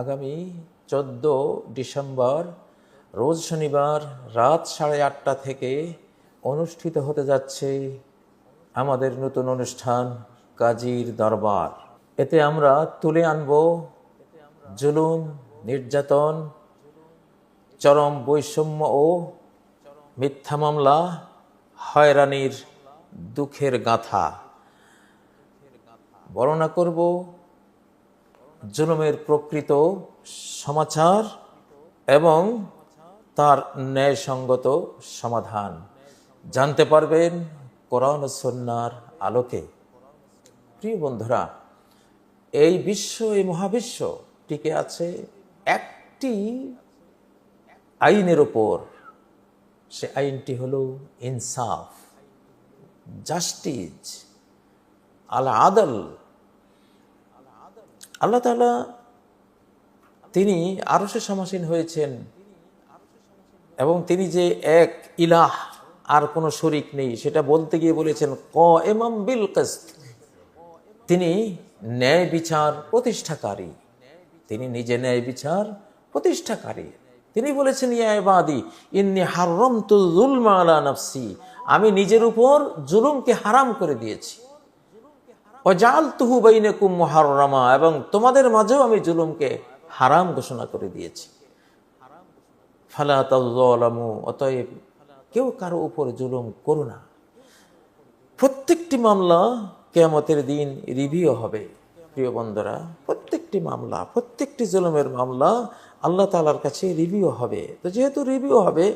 আগামী 14 ডিসেম্বর রোজ শনিবার রাত 8:30 থেকে অনুষ্ঠিত হতে যাচ্ছে আমাদের নতুন অনুষ্ঠান কাজীর দরবার। এতে আমরা তুলে আনব জুলুম, নির্যাতন, চরম বৈষম্য ও মিথ্যা মামলা, হয়রানির দুঃখের গাথা বর্ণনা করব, জুলুমের প্রকৃত সমাচার এবং তার ন্যায়সঙ্গত সমাধান জানতে পারবেন কোরআন ও সুন্নাহর আলোকে। প্রিয় বন্ধুরা, এই বিশ্ব, এই মহাবিশ্ব টিকে আছে একটি আইনের ওপর। সে আইনটি হলো ইনসাফ, জাস্টিস, আল আদল। আল্লাহ তাআলা তিনি আরশে সমাসীন হয়েছেন এবং তিনি যে এক ইলাহ, আর কোনো শরীক নেই, সেটা বলতে গিয়ে বলেছেন কায়েমান বিল কিসত। তিনি ন্যায় বিচার প্রতিষ্ঠাকারী, তিনি নিজে ন্যায় বিচার প্রতিষ্ঠাকারী। তিনি বলেছেন ইয়া ইবাদি ইন্নী হারামতু যুলমা আলা নাফসি, আমি নিজের উপর জুলুমকে হারাম করে দিয়েছি। ওয়া জাআলতুহু বাইনাকুম মুহাররামা, এবং তোমাদের মাঝেও আমি জুলুমকে হারাম ঘোষণা করে দিয়েছি। ফালা তাযালামু, অতএব কেউ কারো উপর জুলুম করো না। প্রত্যেকটি মামলা কিয়ামতের দিন রিভিউ হবে। প্রিয় বন্ধুরা, প্রত্যেকটি মামলা, প্রত্যেকটি জুলুমের মামলা আল্লাহ তাআলার কাছে রিভিউ হবে। তো যেহেতু রিভিউ হবে,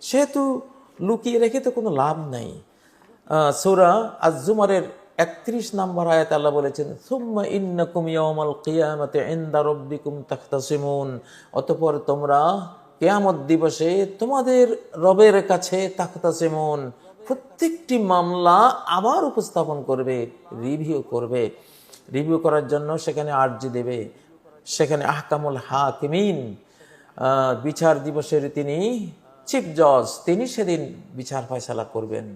সেহেতু লুকিয়ে রেখে তো কোনো লাভ নাই। সূরা আজ-জুমারের 31 নম্বর আয়াত আল্লাহ বলেছেন সুম্মা ইন্নাকুম ইয়াওমাল কিয়ামাতি ইনদা রাব্বিকুম তাখতাসিমুন, অতঃপর তোমরা কিয়ামত দিবসে তোমাদের রবের কাছে তাখতাসিমুন, প্রত্যেকটি মামলা আবার উপস্থাপন করবে, রিভিউ করবে। রিভিউ করার জন্য সেখানে আরজি দেবে, সেখানে আহকামুল হাকিমিন, বিচার দিবসের তিনি চিফ জজ, তিনি সেদিন বিচার ফয়সালা করবেন।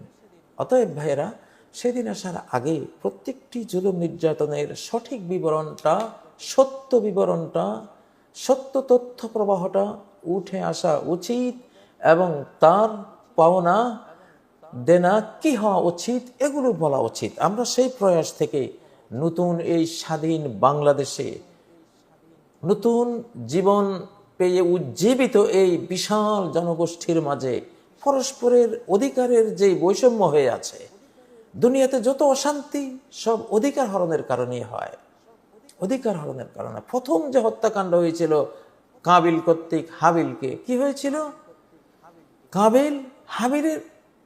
অতএব ভাইয়েরা, সেদিন আসার আগে প্রত্যেকটি জুলুম নির্যাতনের সঠিক বিবরণটা, সত্য বিবরণটা, সত্য তথ্য প্রবাহটা উঠে আসা উচিত এবং তার পাওনা দেনা কি হওয়া উচিত এগুলো বলা উচিত। আমরা সেই প্রয়াস থেকে নতুন এই স্বাধীন বাংলাদেশে নতুন জীবন পেয়ে উজ্জীবিত এই বিশাল জনগোষ্ঠীর মাঝে পরস্পরের অধিকারের যে বৈষম্য হয়ে আছে, দুনিয়াতে যত অশান্তি সব অধিকার হরণের কারণেই হয়, অধিকার হরণের কারণে। প্রথম যে হত্যাকাণ্ড হয়েছিল কাবিল কর্তৃক হাবিলকে, কি হয়েছিল? কাবিল হাবিলের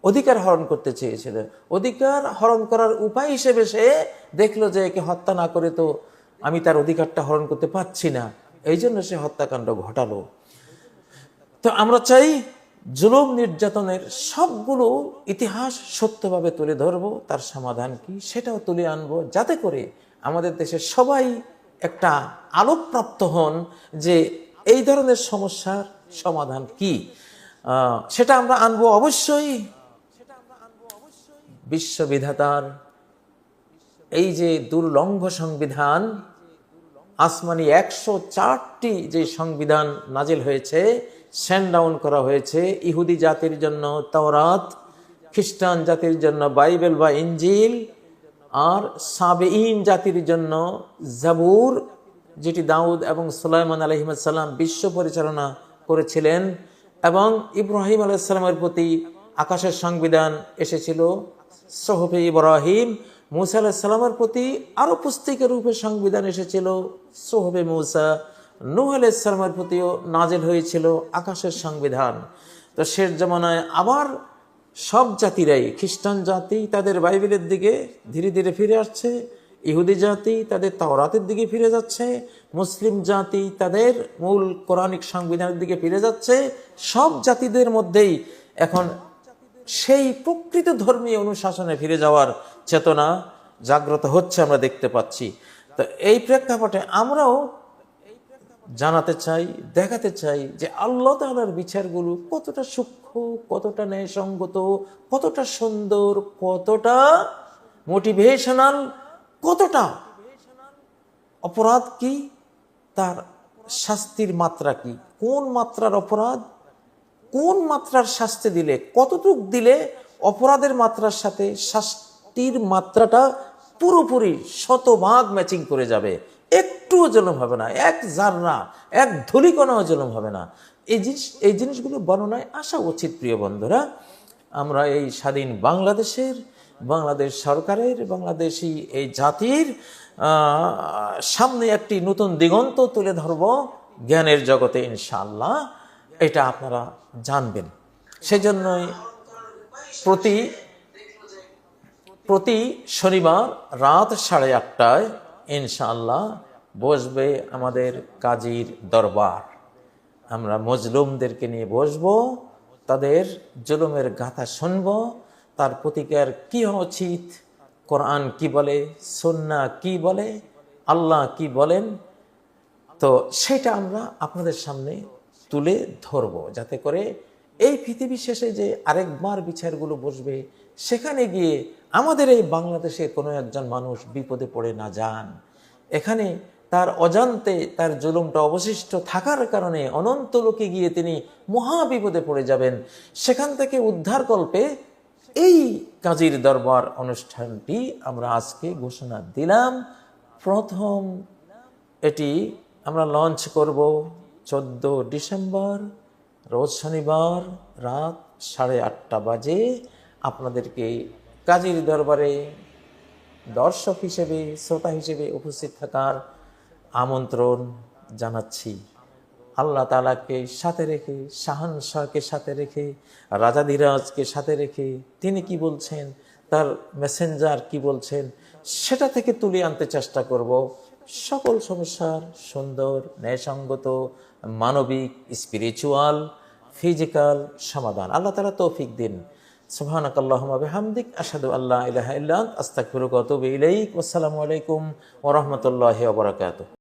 অধিকার হরণ করতে চেয়েছিল। অধিকার হরণ করার উপায় হিসেবে সে দেখলো যে একে হত্যা না করে তো আমি তার অধিকারটা হরণ করতে পারছি না, এই জন্য সে হত্যাকাণ্ড ঘটালো। তো আমরা চাই জুলুম নির্যাতনের সবগুলো ইতিহাস সত্যভাবে তুলে ধরবো, তার সমাধান কি সেটাও তুলে আনবো, যাতে করে আমাদের দেশের সবাই একটা আলোকপ্রাপ্ত হন যে এই ধরনের সমস্যার সমাধান কি। সেটা আমরা আনবো অবশ্যই বিশ্ববিধাতার এই যে দুর্লঙ্ঘ সংবিধান, আসমানি 104টি যে সংবিধান নাজিল হয়েছে, সেন্ড ডাউন করা হয়েছে, ইহুদি জাতির জন্য তাওরাত, খ্রিস্টান জাতির জন্য বাইবেল বা ইনজিল, আর সাবেঈন জাতির জন্য জাবুর, যেটি দাউদ এবং সুলাইমান আলাইহিস সালাম বিশ্ব পরিচালনা করেছিলেন, এবং ইব্রাহিম আলাইহিস সালামের প্রতি আকাশের সংবিধান এসেছিল সুহুফে ইব্রাহিম, মুসা আলাইহিস সালামের প্রতি আরো পুস্তিকা রূপে সংবিধান এসেছিল সুহুফে মুসা, নূহ আলাইহিস সালামের প্রতিও নাজিল হয়েছিল আকাশের সংবিধান। তো শেষ জামানায় আবার সব জাতিরাই, খ্রিস্টান জাতি তাদের বাইবেলের দিকে ধীরে ধীরে ফিরে আসছে, ইহুদি জাতি তাদের তাওরাতের দিকে ফিরে যাচ্ছে, মুসলিম জাতি তাদের মূল কোরআনিক সংবিধানের দিকে ফিরে যাচ্ছে। সব জাতিদের মধ্যেই এখন সেই প্রকৃত ধর্মীয় অনুশাসনে ফিরে যাওয়ার চেতনা জাগ্রত হচ্ছে, আমরা দেখতে পাচ্ছি। তো এই প্রেক্ষাপটে আমরাও জানাতে চাই, দেখাতে চাই যে আল্লাহ তাআলার বিচারগুলো কতটা সূক্ষ্ম, কতটা ন্যায়সঙ্গত, কতটা সুন্দর, কতটা মোটিভেশনাল, কতটা অপরাধ কি তার শাস্তির মাত্রা কি, কোন মাত্রার অপরাধ, কোন মাত্রার শাস্তি দিলে, কতটুক দিলে অপরাধের মাত্রার সাথে শাস্তির মাত্রাটা পুরোপুরি শতভাগ ম্যাচিং করে যাবে, একটুও জুলুম হবে না, এক জাররা এক ধূলিকণাও জুলুম হবে না। এই জিনিসগুলো বর্ণনায় আসা উচিত। প্রিয় বন্ধুরা, আমরা এই স্বাধীন বাংলাদেশের, বাংলাদেশ সরকারের, বাংলাদেশি এই জাতির সামনে একটি নতুন দিগন্ত তুলে ধরব জ্ঞানের জগতে ইনশাআল্লাহ, এটা আপনারা জানবেন। সেজন্যই প্রতি শনিবার রাত 8:30 ইনশাআল্লাহ বসবে আমাদের কাজীর দরবার। আমরা মজলুমদেরকে নিয়ে বসবো, তাদের জুলুমের গাথা শুনব, তার প্রতিকার কি হওয়া উচিত, কোরআন কি বলে, সুন্নাহ কি বলে, আল্লাহ কি বলেন, তো সেটা আমরা আপনাদের সামনে তুলে ধরব, যাতে করে এই পৃথিবী শেষে যে আরেকবার বিচারগুলো বসবে, সেখানে গিয়ে আমাদের এই বাংলাদেশে কোনো একজন মানুষ বিপদে পড়ে না যান। এখানে তার অজান্তে তার জুলুমটা অবশিষ্ট থাকার কারণে অনন্ত লোকে গিয়ে তিনি মহা বিপদে পড়ে যাবেন। সেখান থেকে উদ্ধারকল্পে এই কাজীর দরবার অনুষ্ঠানটি আমরা আজকে ঘোষণা দিলাম। প্রথম এটি আমরা লঞ্চ করব 14 ডিসেম্বর রোজ শনিবার রাত 8:30 বাজে। আপনাদেরকে কাজীর দরবারে দর্শক হিসেবে, শ্রোতা হিসেবে উপস্থিত থাকার আমন্ত্রণ জানাচ্ছি। আল্লাহ তাআলাকে সাথে রেখে, শাহানশাহকে সাথে রেখে, রাজাধিরাজকে সাথে রেখে তিনি কি বলছেন, তার মেসেঞ্জার কি বলছেন, সেটা থেকে তুলে আনতে চেষ্টা করব সকল সমস্যার সুন্দর, ন্যায়সঙ্গত, মানবিক, স্পিরিচুয়াল, ফিজিক্যাল সমাধান। আল্লাহ তাআলা তৌফিক দিন। সুবহানাকাল্লাহুম্মা বিহামদিক, আশহাদু আল্লা ইলাহা ইল্লা আনতা, আস্তাগফিরুকা ওয়া আতুবু ইলাইক। ওয়াসসালামু আলাইকুম ওয়া রাহমাতুল্লাহি ওয়া বারাকাতুহু।